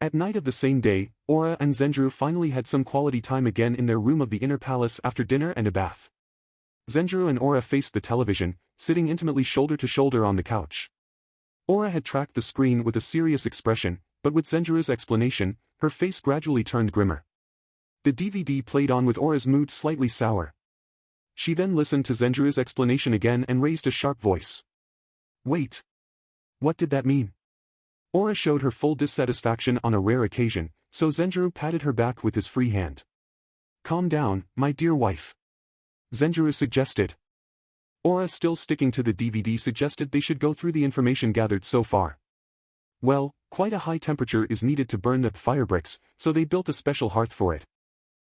At night of the same day, Aura and Zenjiro finally had some quality time again in their room of the inner palace after dinner and a bath. Zenjiro and Aura faced the television, sitting intimately shoulder to shoulder on the couch. Aura had tracked the screen with a serious expression, but with Zenjiro's explanation, her face gradually turned grimmer. The DVD played on with Aura's mood slightly sour. She then listened to Zenjiro's explanation again and raised a sharp voice. Wait. What did that mean? Aura showed her full dissatisfaction on a rare occasion, so Zenjiro patted her back with his free hand. Calm down, my dear wife. Zenjiro suggested. Aura, still sticking to the DVD, suggested they should go through the information gathered so far. Well, quite a high temperature is needed to burn the fire bricks, so they built a special hearth for it.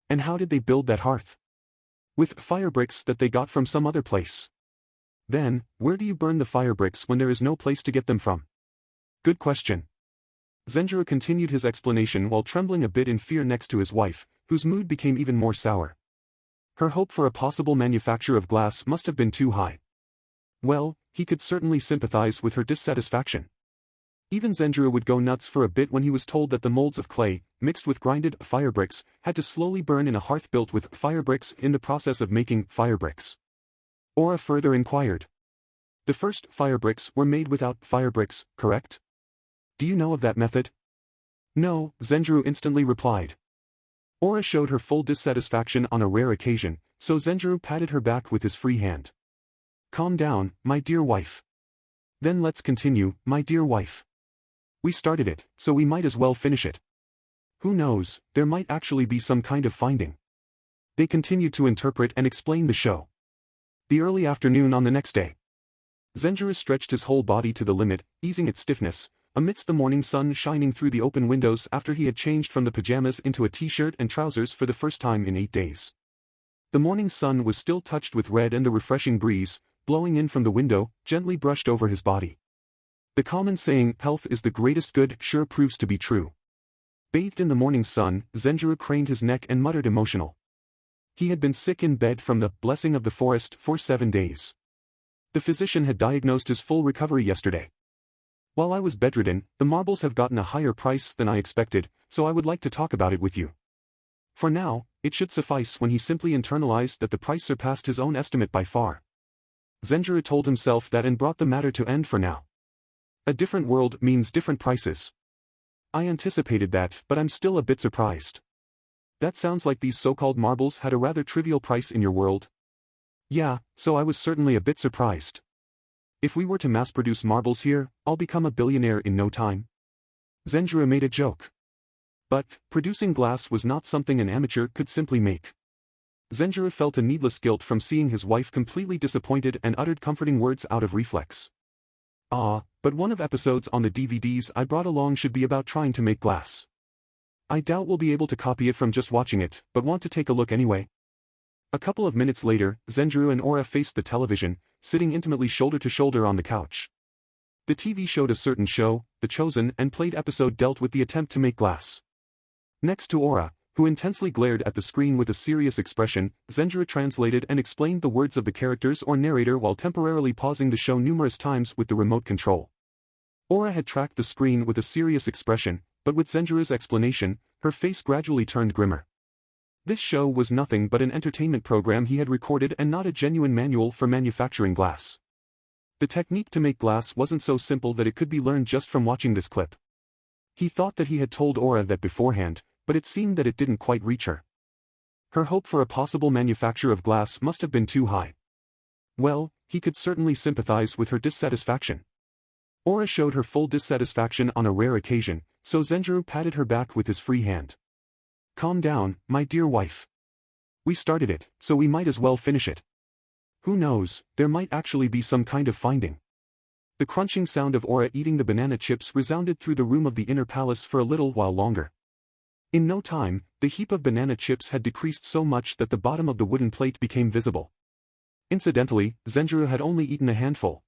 And how did they build that hearth? With fire bricks that they got from some other place. Then, where do you burn the fire bricks when there is no place to get them from? Good question. Zenjiro continued his explanation while trembling a bit in fear next to his wife, whose mood became even more sour. Her hope for a possible manufacture of glass must have been too high. Well, he could certainly sympathize with her dissatisfaction. Even Zenjiro would go nuts for a bit when he was told that the molds of clay, mixed with grinded fire bricks, had to slowly burn in a hearth built with fire bricks in the process of making fire bricks. Aura further inquired. The first fire bricks were made without fire bricks, correct? Do you know of that method? No, Zenjiro instantly replied. Aura showed her full dissatisfaction on a rare occasion, so Zenjiro patted her back with his free hand. Calm down, my dear wife. Then let's continue, my dear wife. We started it, so we might as well finish it. Who knows, there might actually be some kind of finding. They continued to interpret and explain the show. The early afternoon on the next day. Zenjiro stretched his whole body to the limit, easing its stiffness, amidst the morning sun shining through the open windows after he had changed from the pajamas into a t-shirt and trousers for the first time in 8 days. The morning sun was still touched with red, and the refreshing breeze, blowing in from the window, gently brushed over his body. The common saying, health is the greatest good, sure proves to be true. Bathed in the morning sun, Zenjiro craned his neck and muttered emotional. He had been sick in bed from the blessing of the forest for 7 days. The physician had diagnosed his full recovery yesterday. While I was bedridden, the marbles have gotten a higher price than I expected, so I would like to talk about it with you. For now, it should suffice when he simply internalized that the price surpassed his own estimate by far. Zenjiro told himself that and brought the matter to end for now. A different world means different prices. I anticipated that, but I'm still a bit surprised. That sounds like these so-called marbles had a rather trivial price in your world. Yeah, so I was certainly a bit surprised. If we were to mass-produce marbles here, I'll become a billionaire in no time. Zenjiro made a joke. But, producing glass was not something an amateur could simply make. Zenjiro felt a needless guilt from seeing his wife completely disappointed and uttered comforting words out of reflex. But one of episodes on the DVDs I brought along should be about trying to make glass. I doubt we'll be able to copy it from just watching it, but want to take a look anyway. A couple of minutes later, Zenjiro and Aura faced the television, sitting intimately shoulder to shoulder on the couch. The TV showed a certain show, The Chosen, and played episode dealt with the attempt to make glass. Next to Aura, who intensely glared at the screen with a serious expression, Zenjiro translated and explained the words of the characters or narrator while temporarily pausing the show numerous times with the remote control. Aura had tracked the screen with a serious expression, but with Zenjiro's explanation, her face gradually turned grimmer. This show was nothing but an entertainment program he had recorded and not a genuine manual for manufacturing glass. The technique to make glass wasn't so simple that it could be learned just from watching this clip. He thought that he had told Aura that beforehand, but it seemed that it didn't quite reach her. Her hope for a possible manufacture of glass must have been too high. Well, he could certainly sympathize with her dissatisfaction. Aura showed her full dissatisfaction on a rare occasion, so Zenjiro patted her back with his free hand. Calm down, my dear wife. We started it, so we might as well finish it. Who knows, there might actually be some kind of finding. The crunching sound of Aura eating the banana chips resounded through the room of the inner palace for a little while longer. In no time, the heap of banana chips had decreased so much that the bottom of the wooden plate became visible. Incidentally, Zenjiro had only eaten a handful.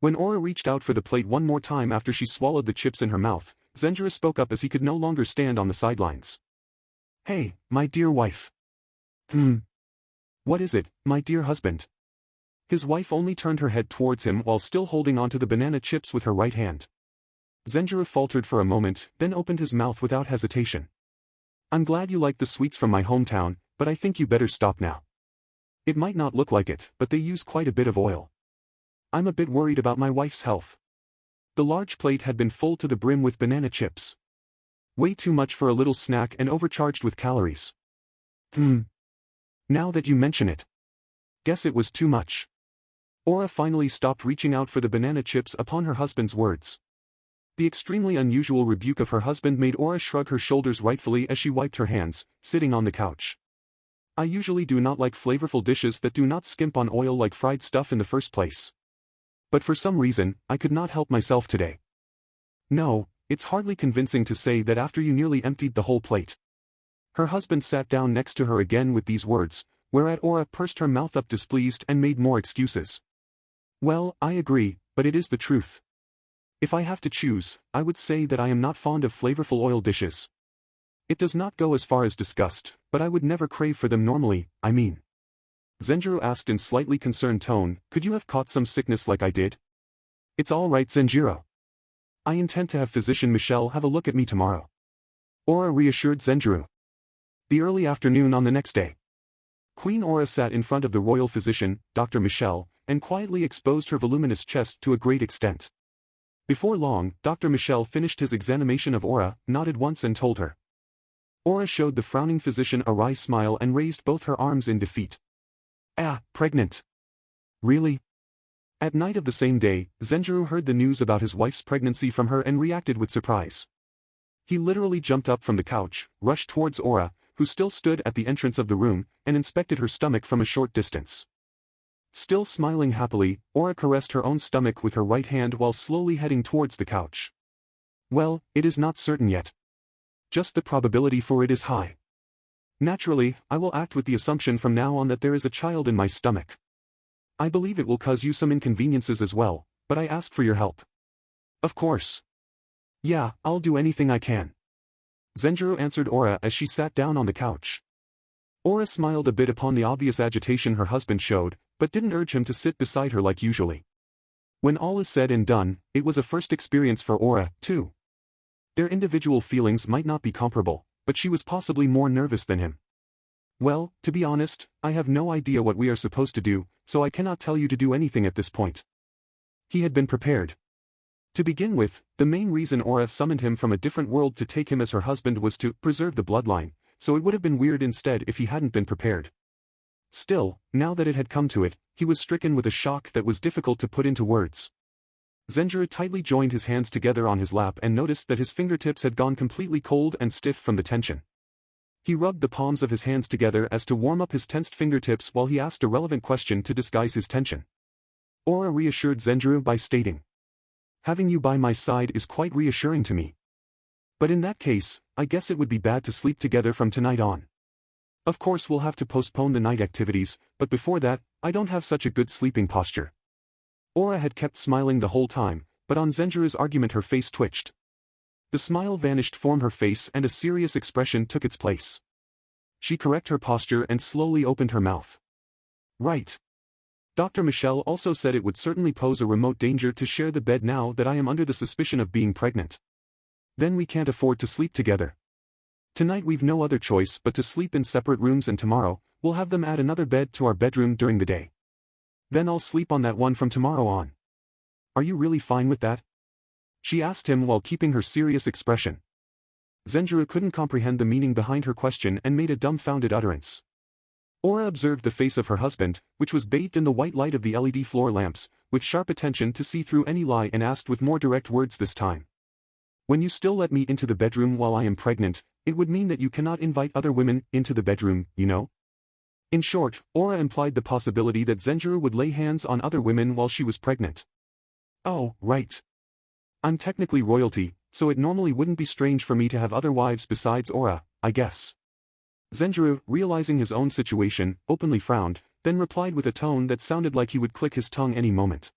When Aura reached out for the plate one more time after she swallowed the chips in her mouth, Zenjiro spoke up as he could no longer stand on the sidelines. Hey, my dear wife. What is it, my dear husband? His wife only turned her head towards him while still holding onto the banana chips with her right hand. Zenjiro faltered for a moment, then opened his mouth without hesitation. I'm glad you like the sweets from my hometown, but I think you better stop now. It might not look like it, but they use quite a bit of oil. I'm a bit worried about my wife's health. The large plate had been full to the brim with banana chips. Way too much for a little snack and overcharged with calories. Now that you mention it. Guess it was too much. Aura finally stopped reaching out for the banana chips upon her husband's words. The extremely unusual rebuke of her husband made Aura shrug her shoulders rightfully as she wiped her hands, sitting on the couch. I usually do not like flavorful dishes that do not skimp on oil like fried stuff in the first place. But for some reason, I could not help myself today. No, it's hardly convincing to say that after you nearly emptied the whole plate. Her husband sat down next to her again with these words, whereat Aura pursed her mouth up displeased and made more excuses. Well, I agree, but it is the truth. If I have to choose, I would say that I am not fond of flavorful oil dishes. It does not go as far as disgust, but I would never crave for them normally, I mean. Zenjiro asked in slightly concerned tone, could you have caught some sickness like I did? It's all right, Zenjiro. I intend to have physician Michelle have a look at me tomorrow. Aura reassured Zenjiro. The early afternoon on the next day. Queen Aura sat in front of the royal physician, Dr. Michelle, and quietly exposed her voluminous chest to a great extent. Before long, Dr. Michelle finished his examination of Aura, nodded once and told her. Aura showed the frowning physician a wry smile and raised both her arms in defeat. Pregnant. Really? At night of the same day, Zenjiro heard the news about his wife's pregnancy from her and reacted with surprise. He literally jumped up from the couch, rushed towards Aura, who still stood at the entrance of the room, and inspected her stomach from a short distance. Still smiling happily, Aura caressed her own stomach with her right hand while slowly heading towards the couch. Well, it is not certain yet. Just the probability for it is high. Naturally, I will act with the assumption from now on that there is a child in my stomach. I believe it will cause you some inconveniences as well, but I ask for your help. Of course. Yeah, I'll do anything I can. Zenjiro answered Aura as she sat down on the couch. Aura smiled a bit upon the obvious agitation her husband showed, but didn't urge him to sit beside her like usually. When all is said and done, it was a first experience for Aura, too. Their individual feelings might not be comparable, but she was possibly more nervous than him. Well, to be honest, I have no idea what we are supposed to do, so I cannot tell you to do anything at this point. He had been prepared. To begin with, the main reason Aura summoned him from a different world to take him as her husband was to preserve the bloodline, so it would have been weird instead if he hadn't been prepared. Still, now that it had come to it, he was stricken with a shock that was difficult to put into words. Zenjiro tightly joined his hands together on his lap and noticed that his fingertips had gone completely cold and stiff from the tension. He rubbed the palms of his hands together as to warm up his tensed fingertips while he asked a relevant question to disguise his tension. Aura reassured Zenjiro by stating, having you by my side is quite reassuring to me. But in that case, I guess it would be bad to sleep together from tonight on. Of course we'll have to postpone the night activities, but before that, I don't have such a good sleeping posture. Aura had kept smiling the whole time, but on Zenjiro's argument her face twitched. The smile vanished from her face and a serious expression took its place. She corrected her posture and slowly opened her mouth. Right. Dr. Michelle also said it would certainly pose a remote danger to share the bed now that I am under the suspicion of being pregnant. Then we can't afford to sleep together. Tonight we've no other choice but to sleep in separate rooms and tomorrow, we'll have them add another bed to our bedroom during the day. Then I'll sleep on that one from tomorrow on. Are you really fine with that? She asked him while keeping her serious expression. Zenjiro couldn't comprehend the meaning behind her question and made a dumbfounded utterance. Aura observed the face of her husband, which was bathed in the white light of the LED floor lamps, with sharp attention to see through any lie and asked with more direct words this time. When you still let me into the bedroom while I am pregnant, it would mean that you cannot invite other women into the bedroom, you know? In short, Aura implied the possibility that Zenjiro would lay hands on other women while she was pregnant. Oh, right. I'm technically royalty, so it normally wouldn't be strange for me to have other wives besides Aura, I guess. Zenjiro, realizing his own situation, openly frowned, then replied with a tone that sounded like he would click his tongue any moment.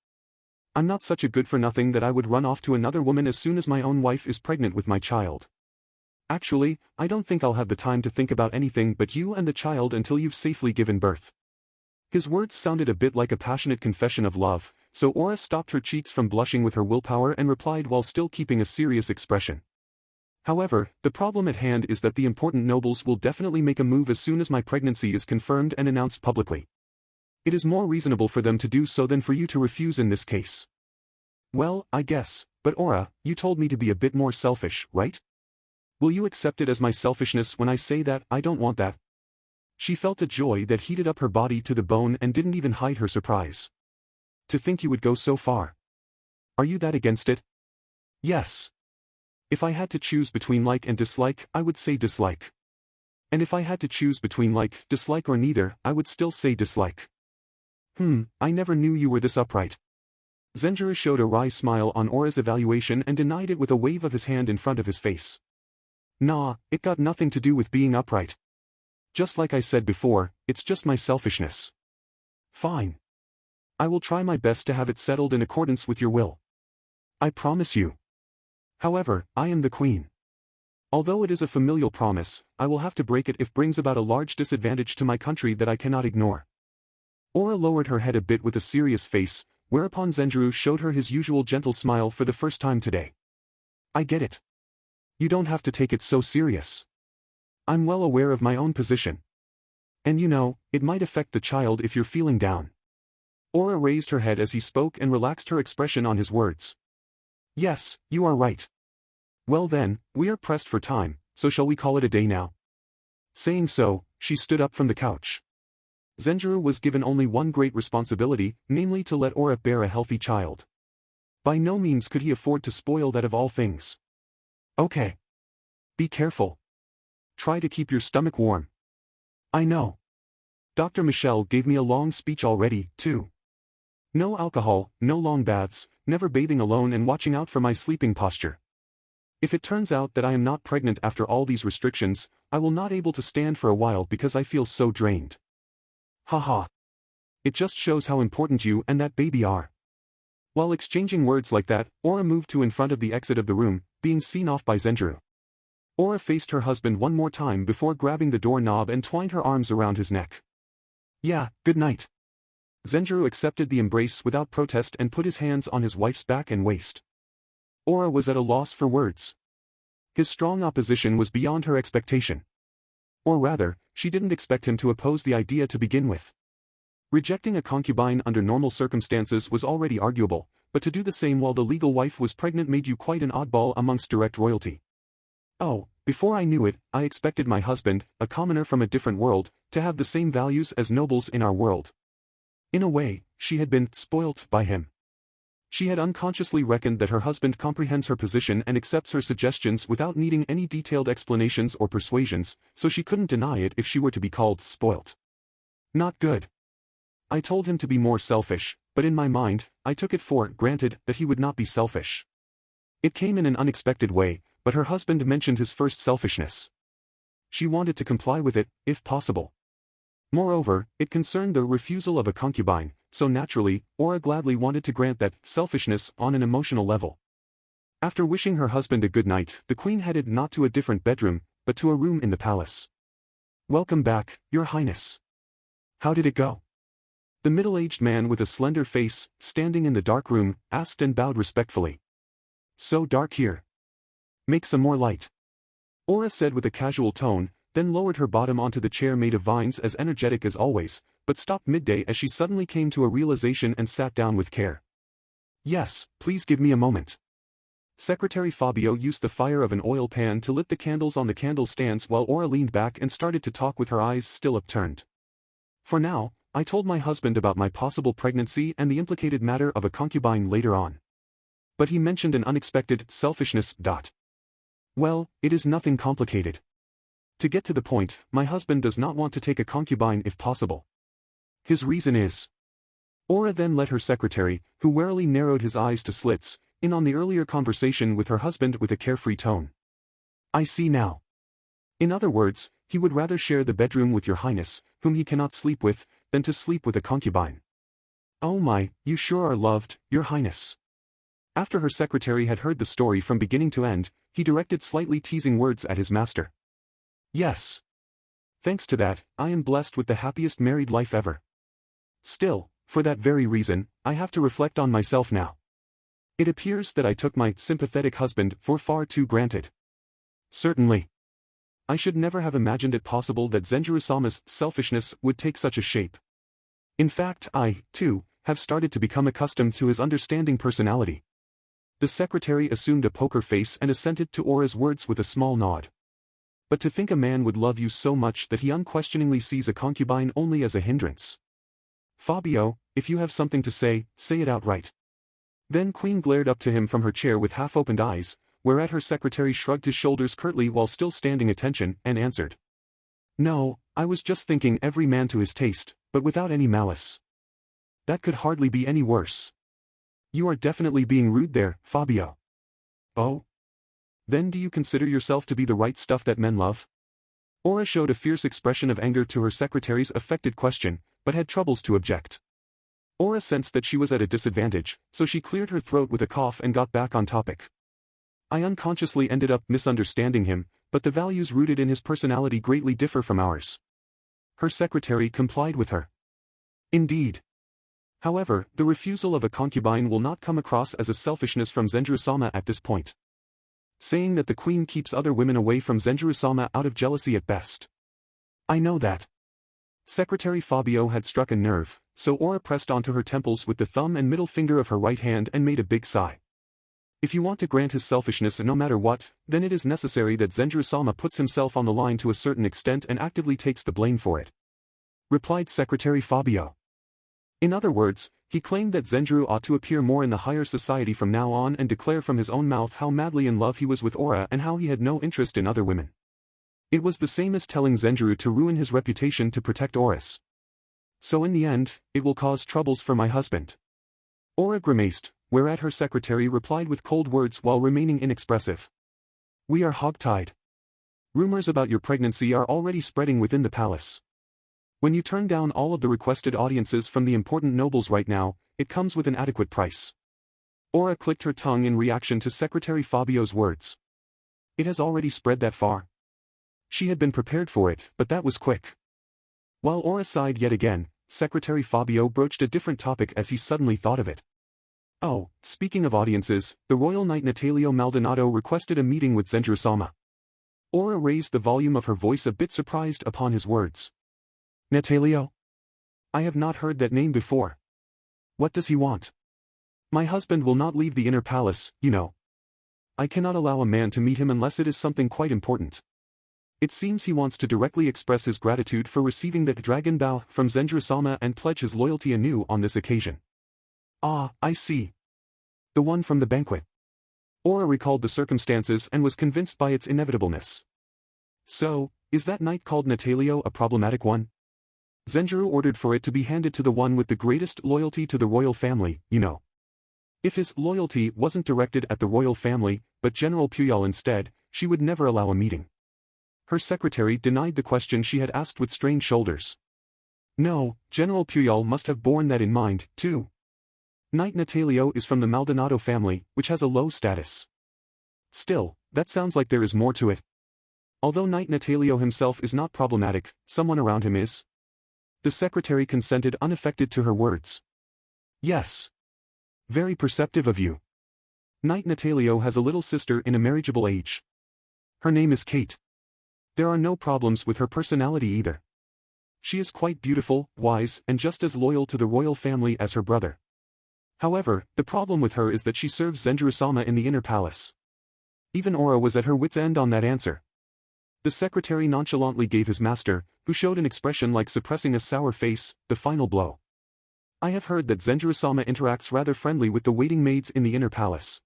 I'm not such a good-for-nothing that I would run off to another woman as soon as my own wife is pregnant with my child. Actually, I don't think I'll have the time to think about anything but you and the child until you've safely given birth. His words sounded a bit like a passionate confession of love, so Aura stopped her cheeks from blushing with her willpower and replied while still keeping a serious expression. However, the problem at hand is that the important nobles will definitely make a move as soon as my pregnancy is confirmed and announced publicly. It is more reasonable for them to do so than for you to refuse in this case. Well, I guess, but Aura, you told me to be a bit more selfish, right? Will you accept it as my selfishness when I say that I don't want that? She felt a joy that heated up her body to the bone and didn't even hide her surprise. To think you would go so far. Are you that against it? Yes. If I had to choose between like and dislike, I would say dislike. And if I had to choose between like, dislike or neither, I would still say dislike. I never knew you were this upright. Zenjiro showed a wry smile on Aura's evaluation and denied it with a wave of his hand in front of his face. Nah, it got nothing to do with being upright. Just like I said before, it's just my selfishness. Fine. I will try my best to have it settled in accordance with your will. I promise you. However, I am the queen. Although it is a familial promise, I will have to break it if it brings about a large disadvantage to my country that I cannot ignore. Aura lowered her head a bit with a serious face, whereupon Zenjiro showed her his usual gentle smile for the first time today. I get it. You don't have to take it so serious. I'm well aware of my own position. And you know, it might affect the child if you're feeling down. Aura raised her head as he spoke and relaxed her expression on his words. Yes, you are right. Well then, we are pressed for time, so shall we call it a day now? Saying so, she stood up from the couch. Zenjiro was given only one great responsibility, namely to let Aura bear a healthy child. By no means could he afford to spoil that of all things. Okay. Be careful. Try to keep your stomach warm. I know. Dr. Michelle gave me a long speech already, too. No alcohol, no long baths, never bathing alone and watching out for my sleeping posture. If it turns out that I am not pregnant after all these restrictions, I will not able to stand for a while because I feel so drained. Haha. It just shows how important you and that baby are. While exchanging words like that, Aura moved to in front of the exit of the room, being seen off by Zenjiro. Aura faced her husband one more time before grabbing the doorknob and twined her arms around his neck. Yeah, good night. Zenjiro accepted the embrace without protest and put his hands on his wife's back and waist. Aura was at a loss for words. His strong opposition was beyond her expectation. Or rather, she didn't expect him to oppose the idea to begin with. Rejecting a concubine under normal circumstances was already arguable, but to do the same while the legal wife was pregnant made you quite an oddball amongst direct royalty. Oh, before I knew it, I expected my husband, a commoner from a different world, to have the same values as nobles in our world. In a way, she had been spoilt by him. She had unconsciously reckoned that her husband comprehends her position and accepts her suggestions without needing any detailed explanations or persuasions, so she couldn't deny it if she were to be called spoilt. Not good. I told him to be more selfish, but in my mind, I took it for granted that he would not be selfish. It came in an unexpected way, but her husband mentioned his first selfishness. She wanted to comply with it, if possible. Moreover, it concerned the refusal of a concubine, so naturally, Aura gladly wanted to grant that selfishness on an emotional level. After wishing her husband a good night, the queen headed not to a different bedroom, but to a room in the palace. Welcome back, Your Highness. How did it go? The middle-aged man with a slender face, standing in the dark room, asked and bowed respectfully. So dark here. Make some more light. Aura said with a casual tone, then lowered her bottom onto the chair made of vines as energetic as always, but stopped midday as she suddenly came to a realization and sat down with care. Yes, please give me a moment. Secretary Fabio used the fire of an oil pan to lit the candles on the candle stands while Aura leaned back and started to talk with her eyes still upturned. For now, I told my husband about my possible pregnancy and the implicated matter of a concubine later on. But he mentioned an unexpected selfishness. Well, it is nothing complicated. To get to the point, my husband does not want to take a concubine if possible. His reason is. Aura then let her secretary, who warily narrowed his eyes to slits, in on the earlier conversation with her husband with a carefree tone. I see now. In other words, he would rather share the bedroom with Your Highness, whom he cannot sleep with, than to sleep with a concubine. Oh my, you sure are loved, Your Highness. After her secretary had heard the story from beginning to end, he directed slightly teasing words at his master. Yes. Thanks to that, I am blessed with the happiest married life ever. Still, for that very reason, I have to reflect on myself now. It appears that I took my sympathetic husband for far too granted. Certainly. I should never have imagined it possible that Zenjiro-sama's selfishness would take such a shape. In fact, I, too, have started to become accustomed to his understanding personality. The secretary assumed a poker face and assented to Aura's words with a small nod. But to think a man would love you so much that he unquestioningly sees a concubine only as a hindrance. Fabio, if you have something to say it outright. Then Queen glared up to him from her chair with half-opened eyes, whereat her secretary shrugged his shoulders curtly while still standing attention, and answered. No, I was just thinking every man to his taste, but without any malice. That could hardly be any worse. You are definitely being rude there, Fabio. Oh? Then do you consider yourself to be the right stuff that men love? Aura showed a fierce expression of anger to her secretary's affected question, but had troubles to object. Aura sensed that she was at a disadvantage, so she cleared her throat with a cough and got back on topic. I unconsciously ended up misunderstanding him, but the values rooted in his personality greatly differ from ours. Her secretary complied with her. Indeed. However, the refusal of a concubine will not come across as a selfishness from Zenjiro-sama at this point. Saying that the queen keeps other women away from Zenjiro-sama out of jealousy at best. I know that. Secretary Fabio had struck a nerve, so Aura pressed onto her temples with the thumb and middle finger of her right hand and made a big sigh. If you want to grant his selfishness no matter what, then it is necessary that Zenjiro-sama puts himself on the line to a certain extent and actively takes the blame for it. Replied Secretary Fabio. In other words, he claimed that Zenjiro ought to appear more in the higher society from now on and declare from his own mouth how madly in love he was with Aura and how he had no interest in other women. It was the same as telling Zenjiro to ruin his reputation to protect Oris. So in the end, it will cause troubles for my husband. Aura grimaced, whereat her secretary replied with cold words while remaining inexpressive. We are hogtied. Rumors about your pregnancy are already spreading within the palace. When you turn down all of the requested audiences from the important nobles right now, it comes with an adequate price. Aura clicked her tongue in reaction to Secretary Fabio's words. It has already spread that far. She had been prepared for it, but that was quick. While Aura sighed yet again, Secretary Fabio broached a different topic as he suddenly thought of it. Oh, speaking of audiences, the royal knight Natalio Maldonado requested a meeting with Zenjiro-sama. Aura raised the volume of her voice a bit surprised upon his words. Natalio? I have not heard that name before. What does he want? My husband will not leave the inner palace, you know. I cannot allow a man to meet him unless it is something quite important. It seems he wants to directly express his gratitude for receiving that dragon bow from Zenjiro-sama and pledge his loyalty anew on this occasion. Ah, I see. The one from the banquet. Aura recalled the circumstances and was convinced by its inevitableness. So, is that knight called Natalio a problematic one? Zenjiro ordered for it to be handed to the one with the greatest loyalty to the royal family, you know. If his loyalty wasn't directed at the royal family, but General Puyol instead, she would never allow a meeting. Her secretary denied the question she had asked with strained shoulders. No, General Puyol must have borne that in mind, too. Knight Natalio is from the Maldonado family, which has a low status. Still, that sounds like there is more to it. Although Knight Natalio himself is not problematic, someone around him is. The secretary consented unaffected to her words. Yes. Very perceptive of you. Knight Natalio has a little sister in a marriageable age. Her name is Kate. There are no problems with her personality either. She is quite beautiful, wise, and just as loyal to the royal family as her brother. However, the problem with her is that she serves Zenjiro-sama in the inner palace. Even Aura was at her wit's end on that answer. The secretary nonchalantly gave his master, who showed an expression like suppressing a sour face, the final blow. I have heard that Zenjiro-sama interacts rather friendly with the waiting maids in the inner palace.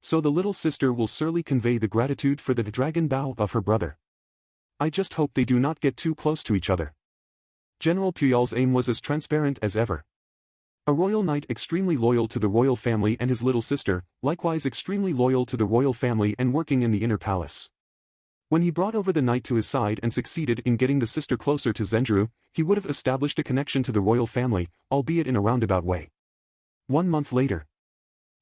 So the little sister will surely convey the gratitude for the dragon bow of her brother. I just hope they do not get too close to each other. General Puyol's aim was as transparent as ever. A royal knight extremely loyal to the royal family and his little sister, likewise extremely loyal to the royal family and working in the inner palace. When he brought over the knight to his side and succeeded in getting the sister closer to Zenjiro, he would have established a connection to the royal family, albeit in a roundabout way. 1 month later.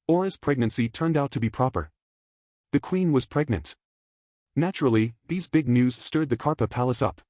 Aura's pregnancy turned out to be proper. The queen was pregnant. Naturally, these big news stirred the Karpa Palace up.